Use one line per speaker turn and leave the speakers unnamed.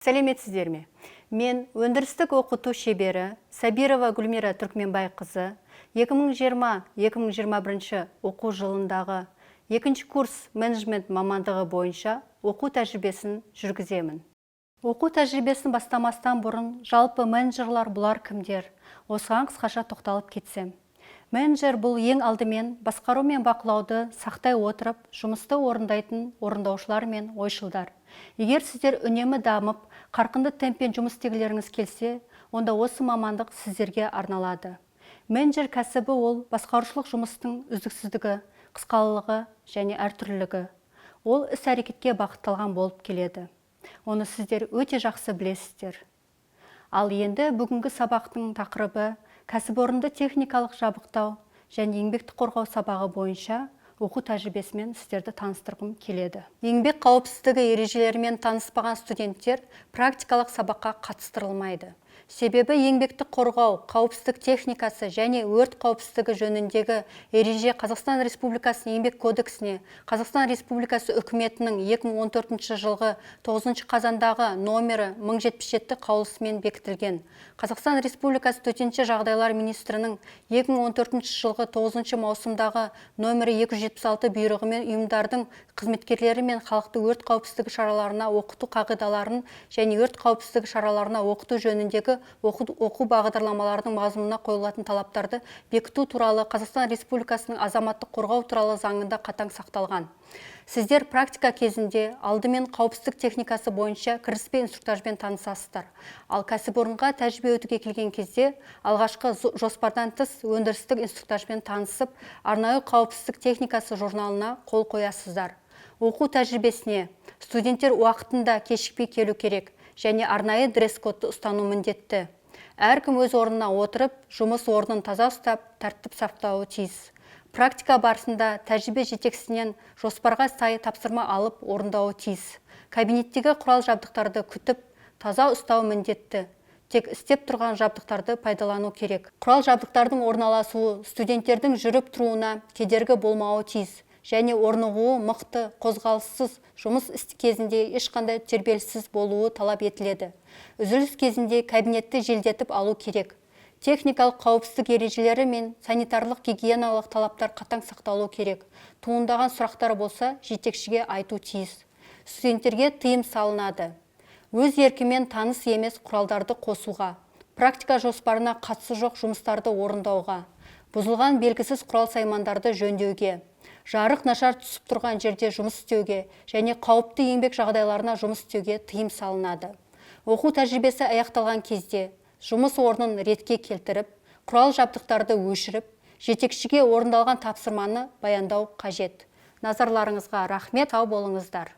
Сәлеметсіздер ме? Мен өндірістік оқыту шебері Сабирова Гүлмира Түркменбайқызы 2020-2021 оқу жылындағы екінші курс менеджмент мамандығы бойынша оқу тәжірибесін жүргіземін. Оқу тәжірибесін бастамастан бұрын жалпы менеджерлар бұлар кімдер? Осыған қысқаша тоқталып кетсем. Менеджер бұл ең алдымен басқару мен бақылауды сақтай отырып, жұмысты орындайтын орындаушылар мен ойшылдар. Егер сіздер үнемі дамып, қарқынды темппен жұмыс істегілеріңіз келсе, онда осы мамандық сіздерге арналады. Менеджер кәсібі ол басқарушылық жұмыстың үздіксіздігі, қысқалығы және әртүрлілігі. Ол іс-әрекетке бағытталған болып келеді. Оны сіздер өте жақсы білесіздер. Ал енді бүгінгі сабақтың тақырыбы кәсіпорынды техникалық жабдықтау және еңбекті қорғау сабағы бойынша оқу тәжірибесімен сіздерді таныстырғым келеді. Еңбек қауіпсіздігі ережелерімен таныспаған студенттер практикалық сабаққа қатыстырылмайды. Себебі еңбекті қорғау, қауіпсіздік техникасы және өрт қауіпсіздігі жөніндегі ереже Қазақстан Республикасының еңбек кодексіне, Қазақстан Республикасы үкіметінің 2014 жылғы 9 қазандағы номері 1077 қаулысымен бекітілген. Қазақстан Республикасы төтенше жағдайлар министрінің 2014 жылғы 9 маусымдағы номері 276 бұйрығымен ұйымдардың қызметкерлері мен халықты өрт қауіпсіздігі шараларына оқыту қағидаларын және өрт қауіпсіздігі шараларына оқыту жөніндегі оқу бағдарламаларының мазмұнына қойылатын талаптарды бекіту туралы Қазақстан Республикасының азаматтық қорғау туралы заңында қатаң сақталған. Сіздер практика кезінде алдымен қауіпсіздік техникасы бойынша кіріспе инструктажбен танысасыздар. Ал кәсіпорынға тәжірибе өтуге келген кезде алғашқы жоспардан тыс өндірістік инструктажбен танысып, арнайы қауіпсіздік техникасы журналына қол қоясыздар. Оқу тәжірибесіне студенттер уақытында кешікпей келу керек және арнайы дресс-кодты ұстану міндетті. Әркім өз орнына отырып, жұмыс орнын таза ұстап, тәртіп сақтауы тиіс. Практика барысында тәжірибе жетекшісінен жоспарға сай тапсырма алып орындауы тиіс. Кабинеттегі құрал жабдықтарды күтіп, таза ұстау міндетті. Тек істеп тұрған жабдықтарды пайдалану керек. Құрал жабдықтардың орналасуы студенттердің жүріп тұруына кедергі болмауы тиіс. Және орнығуы мықты, қозғалыссыз, жұмыс кезінде ешқандай тербеліссіз болуы талап етіледі. Үзіліс кезінде кабинетті желдетіп алу керек. Техникалық қауіпсіздік ережелері мен санитарлық гигиеналық талаптар қатаң сақталу керек. Туындаған сұрақтар болса, жетекшіге айту тиіс. Студенттерге тыйым салынады. Өз еркімен таныс емес құралдарды қосуға, практика жоспарына қатысы жоқ жұмыстарды орындауға, бұзылған белгісіз құрал саймандарды жөндеуге, жарық нашар түсіп тұрған жерде жұмыс істеуге және қауіпті еңбек жағдайларына жұмыс істеуге тыйым салынады. Оқу тәжірибесі аяқталған кезде жұмыс орнын ретке келтіріп, құрал жабдықтарды өшіріп, жетекшіге орындалған тапсырманы баяндау қажет. Назарларыңызға рахмет, сау болыңыздар.